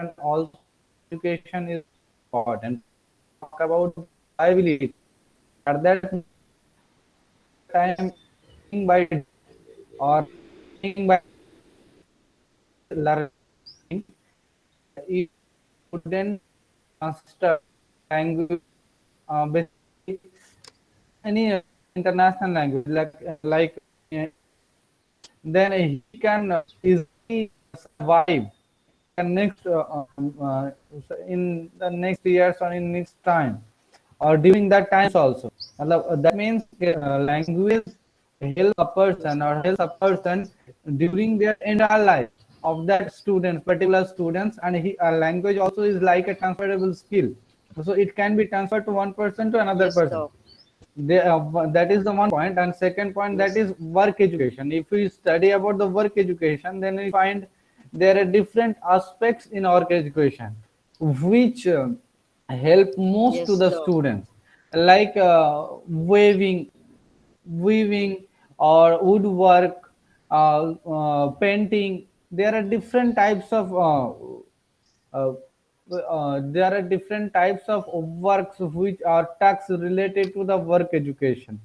and also education is important. But if we talk about the reliability, at that moment, at that time, learning by doing or learning by learning means if a student study language, basically any international language like English, then he can easily survive in the next in the next years or in next time or during that times also. That means language help a person or helps a person during their entire life of that students, particular students, and language also is like a transferable skill. So it can be transferred to one person to another Yes, person. Doc. That is the one point. And second point, that Yes. is work education. If we study about the work education, then we find there are different aspects in work education which help most to Yes, the Doc. students, like weaving or woodwork, painting. There are different types of uh, there are different types of works which are tasks related to the work education.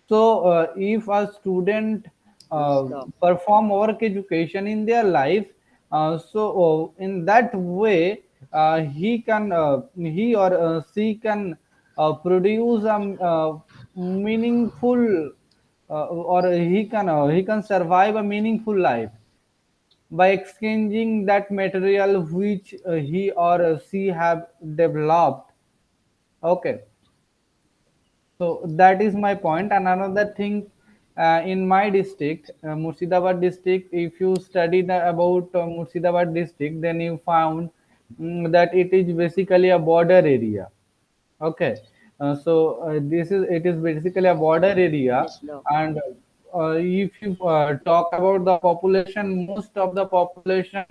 So if a student Yes, Doc. perform work education in their life, in that way he or she can produce a meaningful or he can survive a meaningful life by exchanging that material which he or she have developed. Okay, so that is my point. And another thing, in my district, Murshidabad district, if you study about Murshidabad district, then you found that it is basically a border area. Okay, this is it is basically a border area, Yes, Doc. and if you talk about the population, most of the population,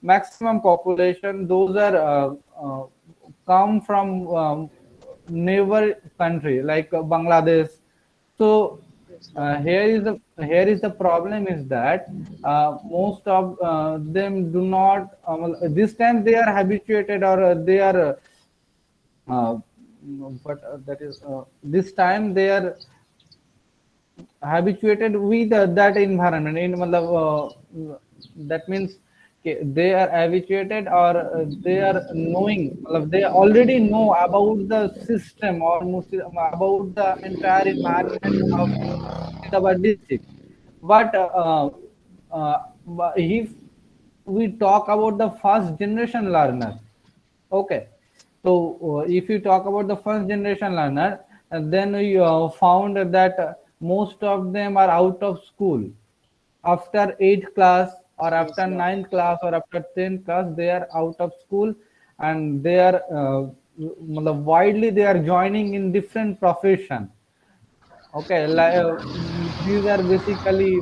maximum population, those are come from neighbor country like Bangladesh. So Yes, Doc. here is the problem is that most of them do not well, this time they are habituated or they are uh, but that is this time they are habituated with that environment in that means they are habituated or they are knowing they already know about the system or about the entire environment of Murshidabad district. But uh, if we talk about the first generation learner, okay. So if you talk about the first generation learner, then we found that most of them are out of school. After 8th class or Yes, after Doc. ninth class or after 10th class, they are out of school and they are widely they are joining in different profession. Okay, these are basically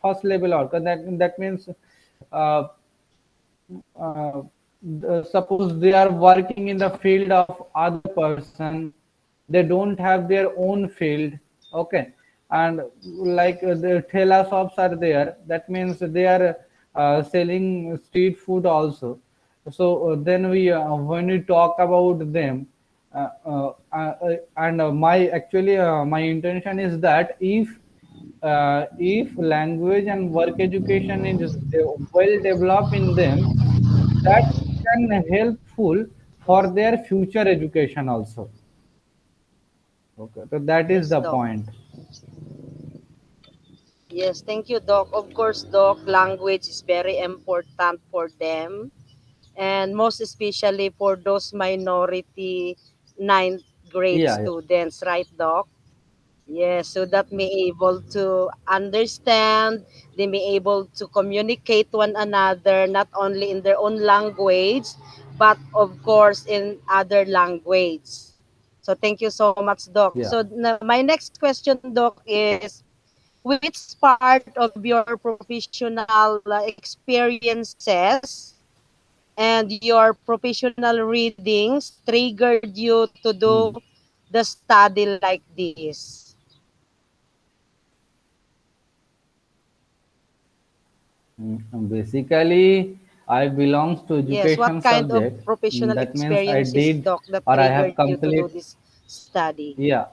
first level order. That means uh, uh, suppose they are working in the field of other person, they don't have their own field. Okay, and like the tela shops are there, that means they are selling street food also. So then we when we talk about them, and my actually my intention is that if language and work education is well developed in them, that can helpful for their future education also. Okay, so that is Yes, the Doc. point. Yes, thank you, Doc. Of course, Doc, language is very important for them, and most especially for those minority ninth grade Yeah, yeah, students, right, Doc? Yes, so that may able to understand, they may able to communicate one another not only in their own language, but of course in other language. So thank you so much, Doc. yeah. So my next question, Doc, is which part of your professional experiences and your professional readings triggered you to do Hmm. the study like this? Basically, I belongs to Yes, education what kind of subject. professional That means I experiences, did Doc, that or I have triggered you to complete. do this study? Yeah,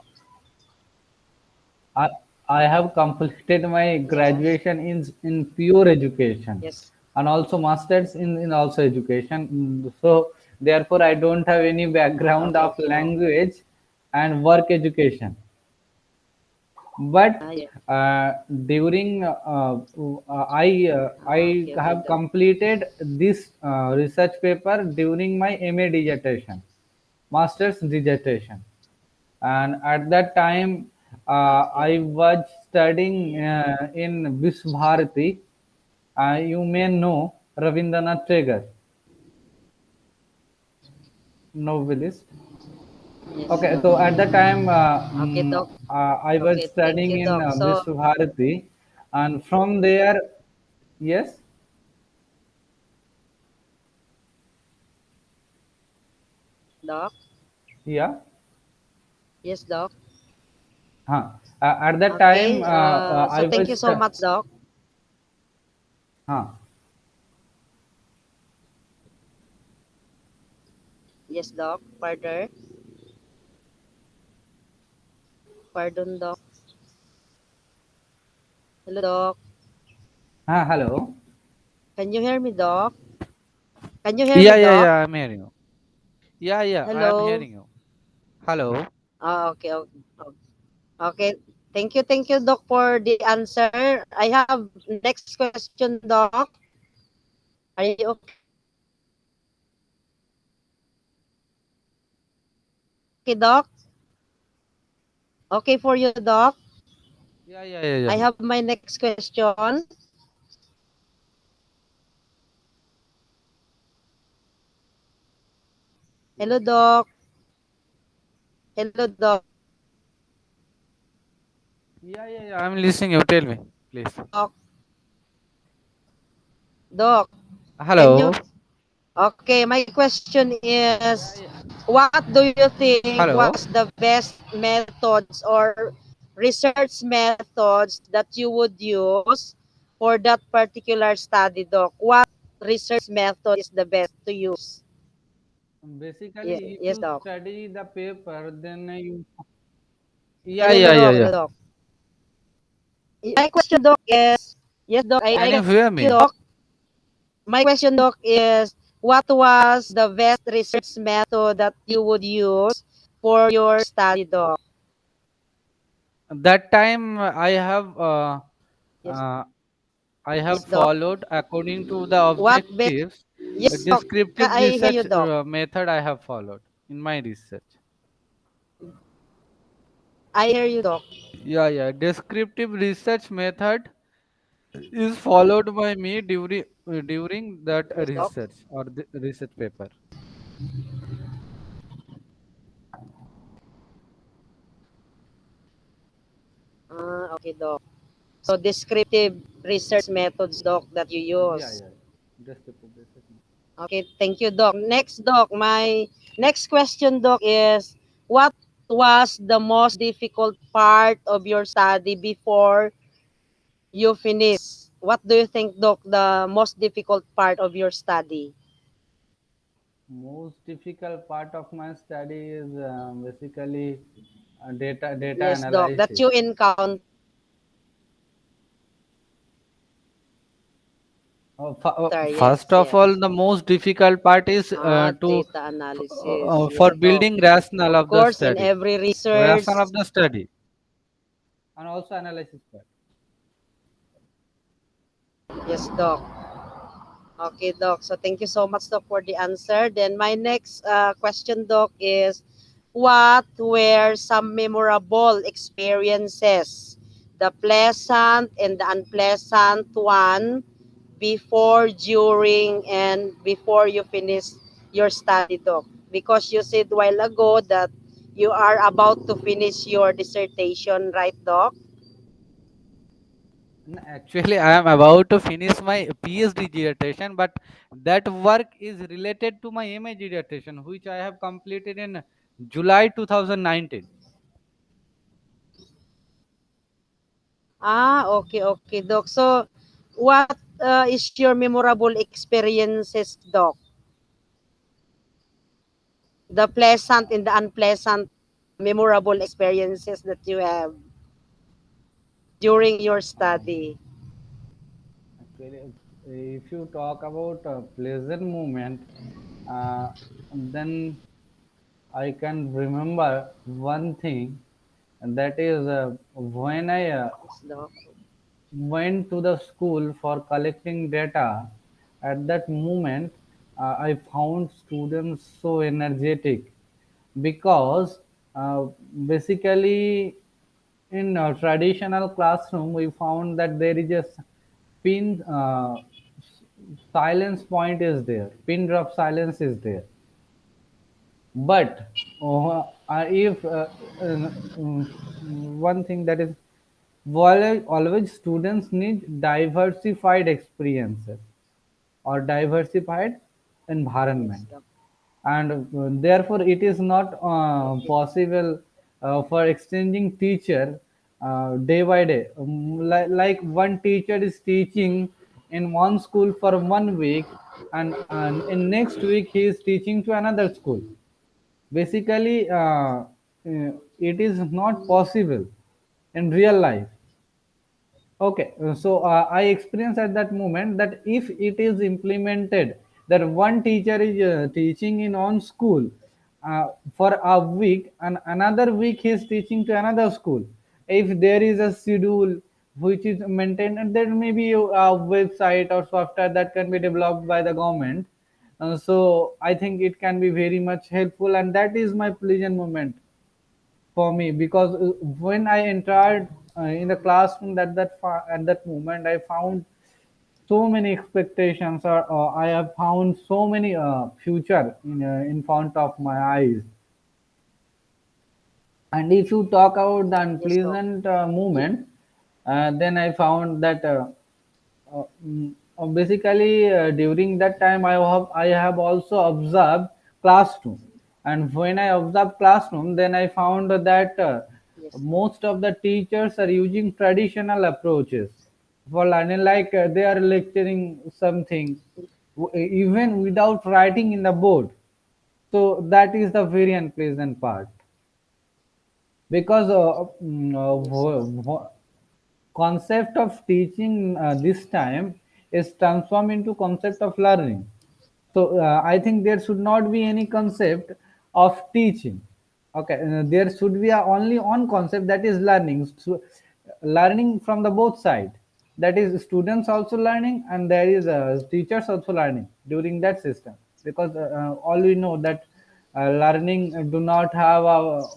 I, I have completed my Yes, graduation in pure education yes. and also masters in also education. So therefore I don't have any background Okay, of okay, Doc. language and work education. But Yeah. uh, during I Okay, okay, have Doc. completed this research paper during my MA dissertation, master's dissertation, and at that time Okay. I was studying in Bharati. You may know Rabindranath Tagore, novelist. Yes, Okay, Doc. so at that time Okay, Doc. I was Okay, thank studying you, in Doc. So, Bharati, and from there, yes, Doc. yeah, Yes, Doc. at that time Okay. So I thank was you so much, Doc. huh, Yes, Doc. Further. Pardon, Doc. Hello, Doc. hello, Can you hear me, Doc? Can you hear me, Yeah, yeah, Doc? yeah, I'm hearing you. Yeah, yeah, I am Hello. hearing you. Hello. Okay, okay. Okay. Thank you, Doc, for the answer. I have next question, Doc. Are you okay, Doc? Okay for you, Doc? Yeah, yeah, yeah, I yeah. have my next question. Hello, Doc. Hello, Doc. Yeah, yeah, yeah. I'm listening you. Tell me, please. Doc. Doc, can Hello. you? Okay, my question is, Yeah, yeah. what do you think was Hello. the best methods or research methods that you would use for that particular study, Doc? What research method is the best to use? basically if Yes, you Doc. study the paper, then you Yeah, Hello, yeah, Doc. yeah, Hello, yeah. Doc. My question, Doc, is, yes, Doc, Can I you get hear you, me? Doc. My question, Doc, is what was the best research method that you would use for your study, Doc? That time Yes, uh, I yes, have Doc. followed according to the What best? objectives, a Yes, Doc. descriptive I hear you, research Doc. method I have followed in my research. I hear you, Doc. Yeah, yeah. Descriptive research method is followed by me during that Yes, Doc. research or the research paper. Okay, Doc. So descriptive research methods, Doc, that you yeah, use. yeah, descriptive research. Okay, thank you, Doc. Next, Doc, my next question, Doc, is what was the most difficult part of your study before you finish? What do you think, Doc, the most difficult part of your study? Most difficult part of my study is basically data Yes, Doc, that analysis. you encounter. Yes, First of all, yes. the most difficult part is to Data analysis. for Yes, Doc. building rationale Of of the course, in study, every research. rationale of the study. And also analysis part. Yes, Doc. Okay, Doc. So thank you so much, Doc, for the answer. Then my next question, Doc, is what were some memorable experiences, the pleasant and the unpleasant one, before, during, and before you finish your study, Doc? Because you said a while ago that you are about to finish your dissertation, right, Doc? Actually, I am about to finish my PhD dissertation, but that work is related to my MA dissertation, which I have completed in July 2019. Okay, okay, Doc. So what is your memorable experiences, Doc? The pleasant and the unpleasant memorable experiences that you have during your study. Actually, if you talk about a pleasant moment, uh, then I can remember one thing, and that is when I Yes, Doc. went to the school for collecting data. At that moment, I found students so energetic because basically in a traditional classroom we found that there is a pin silence point is there, pin drop silence is there, but if one thing that is always students need diversified experiences or diversified Yes, environment, Doc. and therefore it is not Okay. possible for exchanging teacher day by day. Like one teacher is teaching in one school for 1 week, and in next week he is teaching to another school. Basically it is not possible in real life. Okay, so I experienced at that moment that if it is implemented, that one teacher is teaching in on school for a week, and another week he is teaching to another school. If there is a schedule which is maintained, and there may be a website or software that can be developed by the government. So I think it can be very much helpful, and that is my pleasant moment for me, because when I entered in the classroom at that moment, I found so many expectations, or I have found so many future in front of my eyes. And if you talk about the Yes, Doc. unpleasant moment, then I found that basically during that time I have also observed classroom, and when I observed classroom, then I found that Yes, Doc. most of the teachers are using traditional approaches for learning, like they are lecturing something even without writing in the board. So that is the very unpleasant part, because Yes, Doc. concept of teaching this time is transformed into concept of learning. So I think there should not be any concept of teaching. Okay, there should be only one concept, that is learning. So, learning from the both side. That is students also learning, and there is teachers also learning during that system. Because all we know that learning do not have a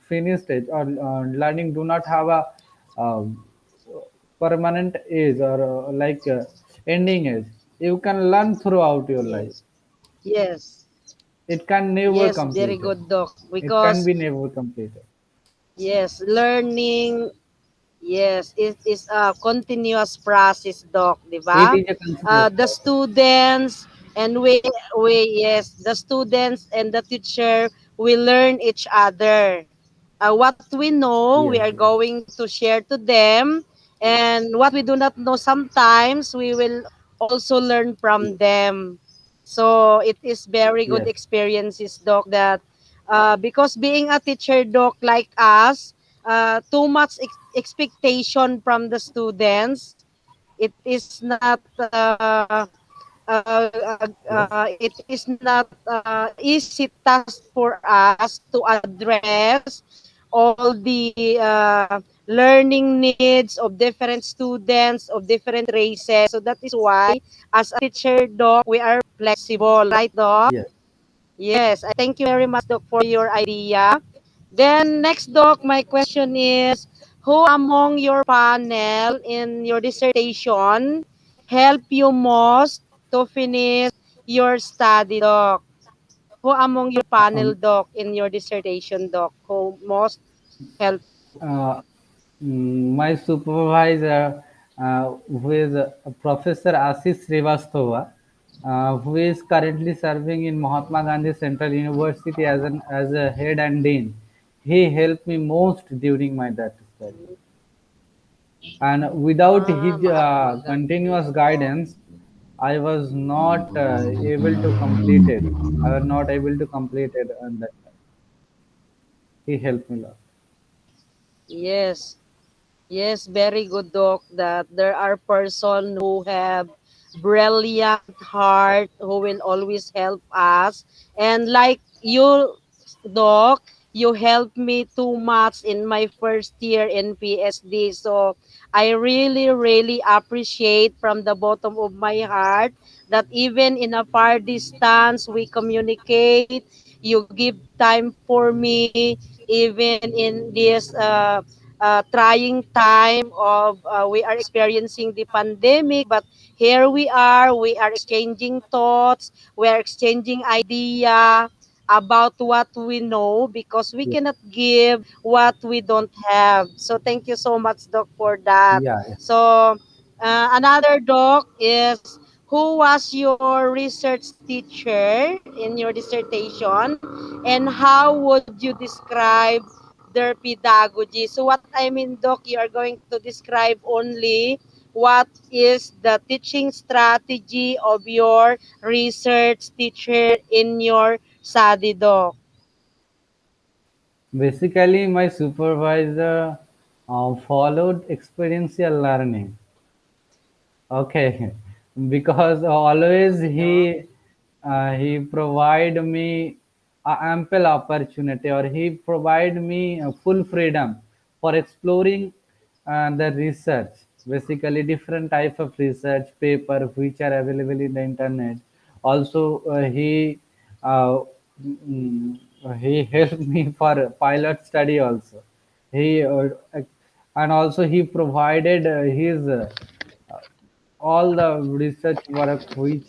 finished stage, or learning do not have a uh, permanent age, or ending age. You can learn throughout your life. Yes. Yes. It can never Yes, very completed. good, Doc. It can Because be never completed. yes, learning, yes, it is a continuous process, Doc, di It ba? is a continuous The process. students and we yes, the students and the teacher, we learn each other. What we know, we Yes, are yes, going to share to them, and what we do not know, sometimes we will also learn from them. So it is very good yes, experiences, Doc, that because being a teacher, Doc, like us, too much expectation from the students, it is not yes, it is not easy task for us to address all the learning needs of different students of different races. So that is why, as a teacher, Doc, we are flexible, right, Doc? yes. Yes, I thank you very much, Doc, for your idea. Then next, Doc, my question is, who among your panel in your dissertation help you most to finish your study, Doc? Who among your panel, Um, Doc, in your dissertation, Doc, who most help you? uh, my supervisor, who is Professor Ashish Srivastava, who is currently serving in Mahatma Gandhi Central University as a head and dean. He helped me most during my that study. And without Ah, his Mahatma Gandhi. continuous guidance, I was not able to complete it. I was not able to complete it, and that he helped me a lot. Yes. Yes, very good, Doc, that there are person who have brilliant heart who will always help us. And like you, Doc, you helped me too much in my first year in PSD. So I really, really appreciate from the bottom of my heart that even in a far distance, we communicate. You give time for me, even in this trying time of we are experiencing the pandemic, but here we are exchanging thoughts, we are exchanging idea about what we know because we Yeah, cannot give what we don't have. So thank you so much, Doc, for that. yeah, yeah. So another, Doc, is who was your research teacher in your dissertation, and how would you describe their pedagogy? So what I mean, Doc, you are going to describe only what is the teaching strategy of your research teacher in your study, Doc. Basically, my supervisor followed experiential learning. Okay, because always Doc. he provide me a ample opportunity, or he provide me full freedom for exploring the research. Basically, different type of research paper which are available in the internet. Also, uh, mm, he helped me for pilot study also. He and also he provided his all the research work which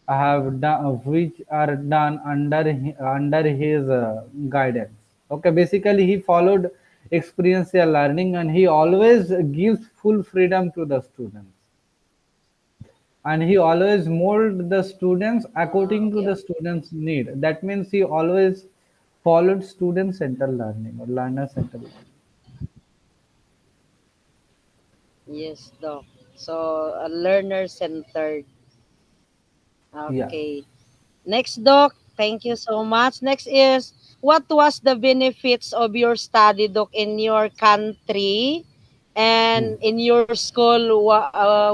I have done, which are done under his guidance. Okay, basically he followed experiential learning, and he always gives full freedom to the students, and he always mold the students according to Yeah. the students' need. That means he always followed student centered learning or learner centered learning. Yes, Doc. So learner centered. Yeah. Okay. Next, Doc. Thank you so much. Next is, what was the benefits of your study, Doc, in your country Hmm. and in your school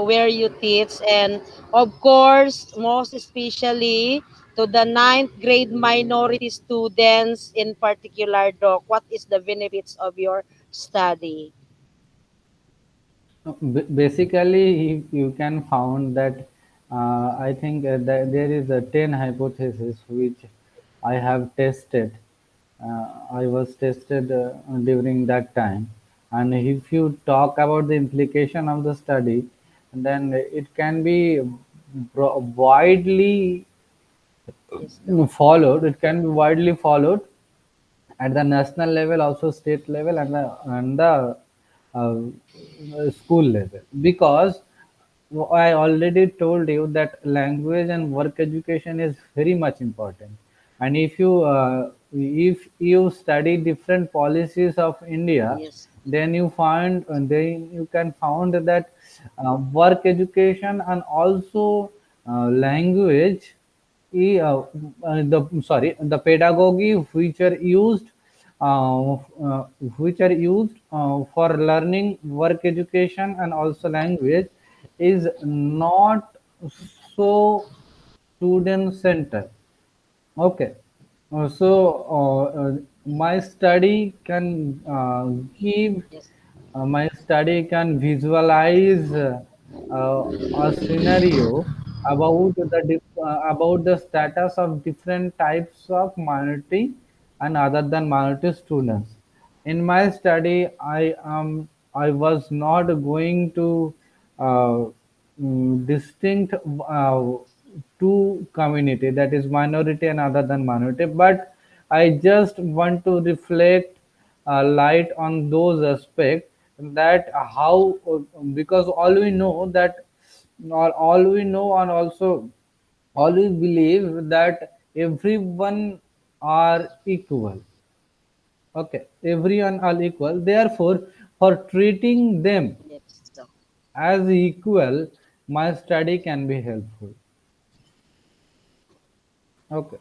where you teach? And of course, most especially to the ninth grade minority students in particular, Doc, what is the benefits of your study? Basically, you can found that I think that there is a 10 hypothesis which I have tested. I was tested during that time, and if you talk about the implication of the study, then it can be widely Yes, Doc. followed. It can be widely followed at the national level, also state level, and the school level. Because I already told you that language and work education is very much important. And if you study different policies of India, Yes. then then you can find that work education and also language the pedagogy uh, uh, which are used for learning work education and also language is not so student centered. Okay. My study can give Yes. my study can visualize a scenario about the status of different types of minority and other than minority students. In my study, I was not going to uh, distinct two community, that is minority and other than minority, but I just want to reflect light on those aspects, that how, because all we know that all we know, and also all we believe that everyone are equal. Okay, everyone are equal. Therefore, For treating them Yes, Doc. as equal, my study can be helpful. Okay.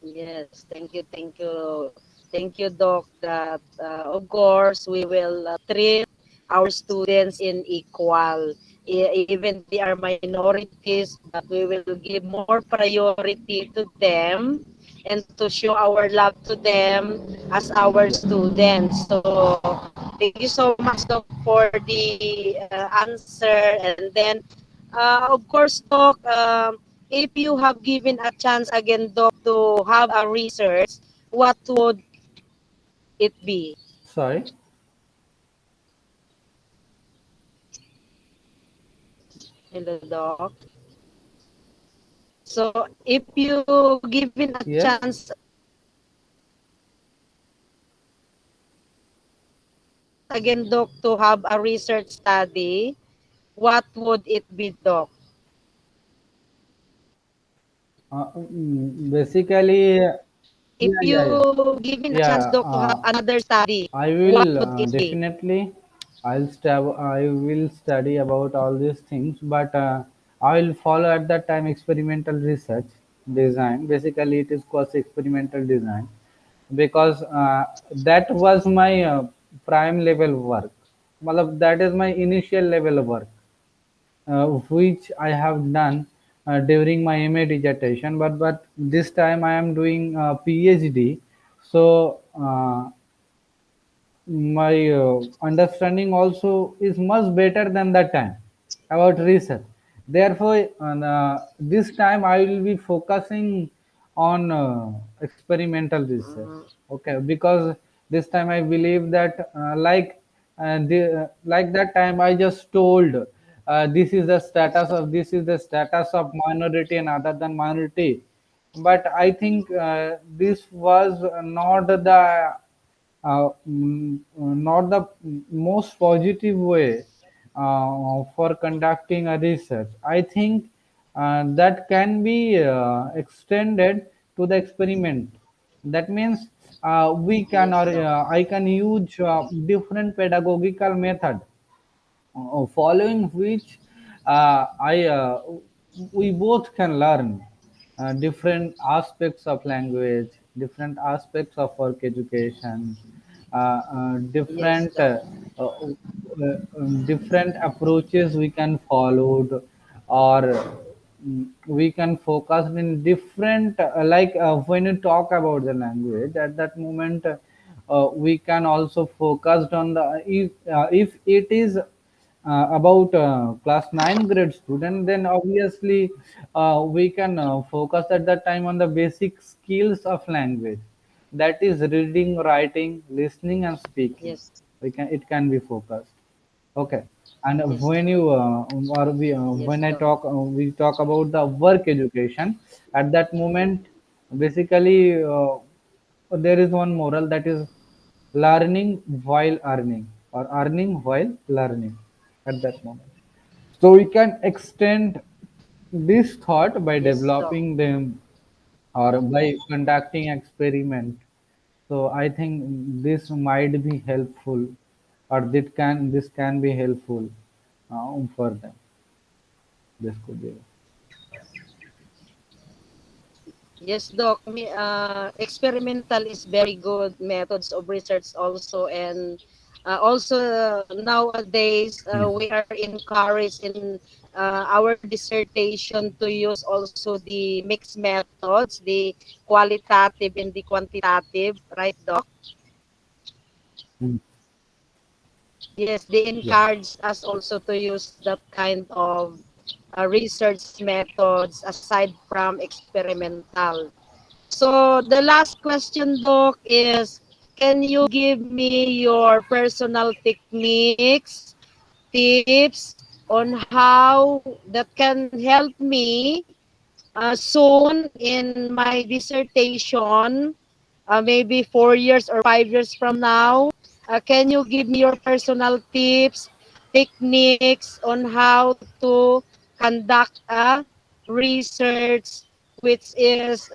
Yes, thank you, Doc. That of course we will treat our students in equal, even they are minorities, but we will give more priority to them and to show our love to them as our students. So thank you so much, Doc, for the answer. And then, of course, Doc, if you have given a chance again, Doc, to have a research, what would it be? Sorry. Hello, Doc. So if you given a Yes. chance again, Doc, to have a research study, what would it be, Doc? Basically, If yeah, yeah, yeah. you given a chance, Yeah, Doc, to have another study, I what will would it be? definitely. I will study about all these things, but I will follow at that time experimental research design. Basically, it is called experimental design because that was my prime level work. Matlab, that is my initial level work, which I have done during my MA dissertation. But this time I am doing PhD, so my understanding also is much better than that time about research. Therefore, this time I will be focusing on experimental research. Mm, Okay, because this time I believe that like that time I just told this is the yes, status Doc. of minority and other than minority. But I think this was not the not the most positive way for conducting a research. I think that can be extended to the experiment. That means we can Yes, or Doc. I can use different pedagogical method following which I we both can learn different aspects of language, different aspects of work education, Yes, different Doc. different approaches we can follow, or we can focus in different when you talk about the language at that moment, we can also focus on the if it is about class 9 grade student, then obviously we can focus at that time on the basic skills of language, that is reading, writing, listening and speaking. Yes, We can It can be focused. Okay. And yes, when Doc. you or we Yes, when I Doc. talk we talk about the work education, at that moment basically there is one moral, that is learning while earning, or earning while learning at that moment. So we can extend this thought by Yes, Doc. developing them or by conducting experiment. So I think this might be helpful, or this can be helpful for them. This could be. Yes, Doc. Experimental is very good methods of research also, and also nowadays Hmm. we are encouraged in our dissertation to use also the mixed methods, the qualitative and the quantitative, right, Doc? Hmm. Yes, they Yeah. encourage us also to use that kind of research methods aside from experimental. So the last question, Doc, is can you give me your personal techniques, tips on how that can help me soon in my dissertation, maybe 4 years or 5 years from now? Can you give me your personal tips, techniques on how to conduct a research which is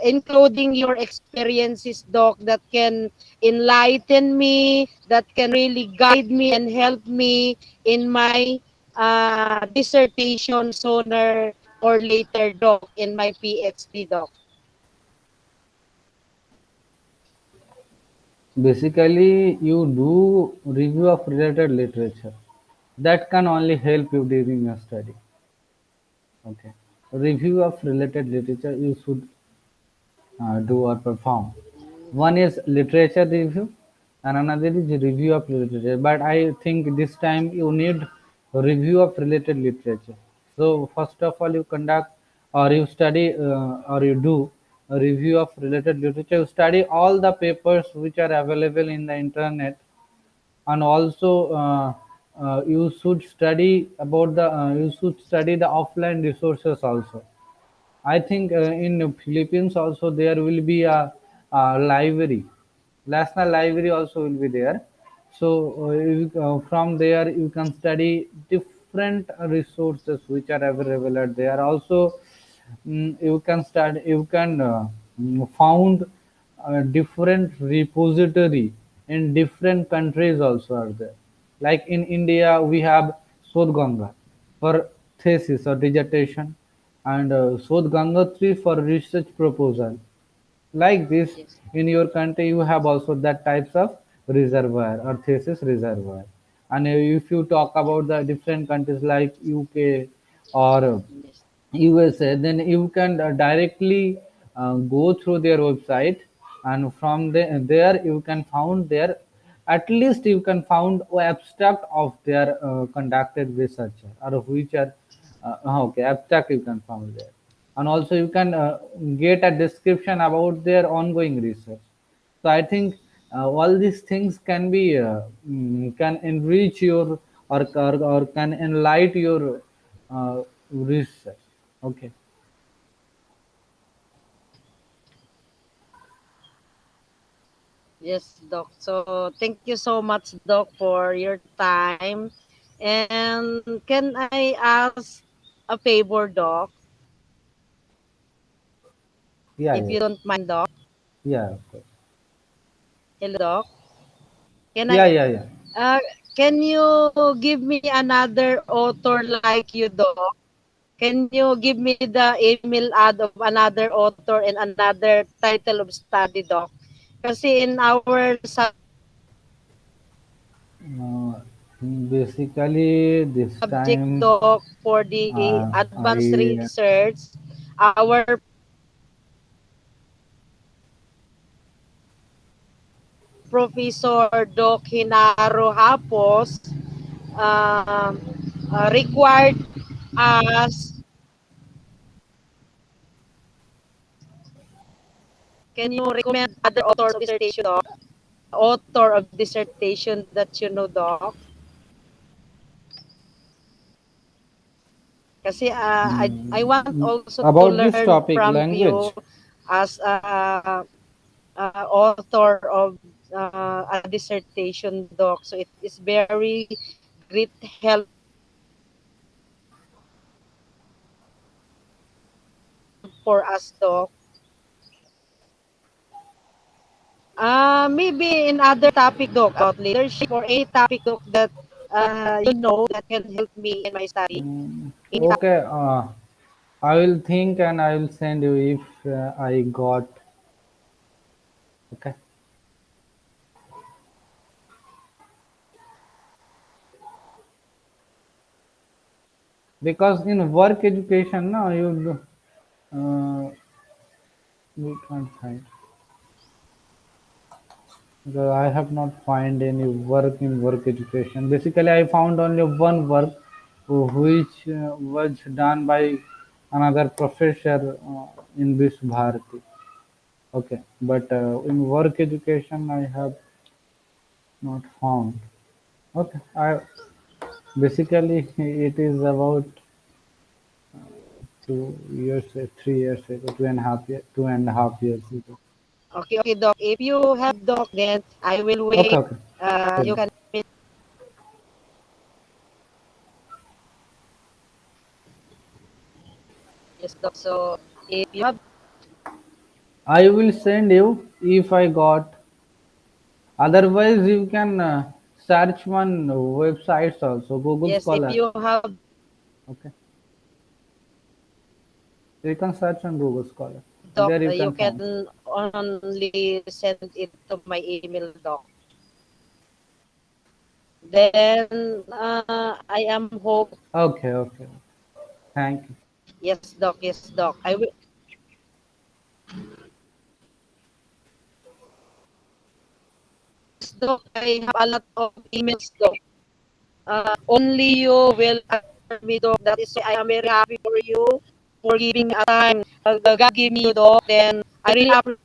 including your experiences, Doc, that can enlighten me, that can really guide me and help me in my dissertation sooner or later, Doc, in my PhD, Doc. Basically, you do review of related literature. That can only help you during your study. Okay. Review of related literature you should do or perform. One is literature review and another is review of literature. But I think this time you need a review of related literature. So first of all, you conduct or you study or you do a review of related literature. You study all the papers which are available in the internet, and also you should study about the you should study the offline resources also. I think in the Philippines also there will be a library, national library also will be there. So from there you can study different resources which are available at there. Also, you can start, you can found different repository in different countries also are there. Like in India, we have Sodh Ganga for thesis or dissertation, and Sodh Ganga 3 for research proposal. Like this, Yes. in your country, you have also that types of reservoir or thesis reservoir. And if you talk about the different countries like UK or Yes. USA, then you can directly go through their website, and from there you can found their, at least you can found a abstract of their conducted research, or which are okay, abstract you can found there, and also you can get a description about their ongoing research. So I think all these things can be can enrich your, or can enlighten your research. Okay. Yes, Doc. So thank you so much, Doc, for your time. And can I ask a favor, Doc, Yeah, if yeah, you don't mind, Doc? yeah, of course. Hello, Doc. Can Yeah, I? yeah, yeah. Uh, can you give me another author like you, Doc? Can you give me the email ad of another author and another title of study, Doc? Kasi in our Uh, Basically, this subject, time Doc, for the advanced I research, our Professor Doc Hinaro Hapos required us. Can you recommend other authors of dissertation, Doc? Author of dissertation that you know, Doc? Kasi I want also to about this learn topic, from you language. as author of a dissertation, Doc. So it is very great help for us, Doc. Maybe in other topic, Doc, about leadership or any topic, Doc, that you know that can help me in my study. Any Okay, I will think and I will send you if I got. Okay, because in work education, no, we can't find. I have not find any work in work education. Basically, I found only one work which was done by another professor in this Bharati. Okay, but in work education, I have not found. Okay, I basically it is about 2 years, 3 years ago, 2.5 years, 2.5 years ago. Okay, Doc. If you have, Doc, then I will Okay, wait. okay. Tell You me. can. Yes, Doc. So If you have, I will send you if I got. Otherwise, you can search one websites also, Google yes, if Scholar. you have Okay, you can search on Google Scholar. doc, There you you can find. can only send it to my email, doc. Then I am hope. Okay, okay. Thank you. Yes, doc. Yes, doc. I will. Yes, doc. I have a lot of emails, doc. Only you will answer me, doc. That is why I am very happy for you for giving a time. God give me you, doc. Then I really appreciate.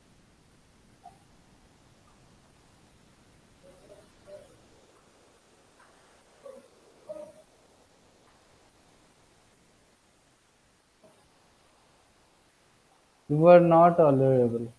You are not tolerable.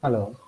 Hello.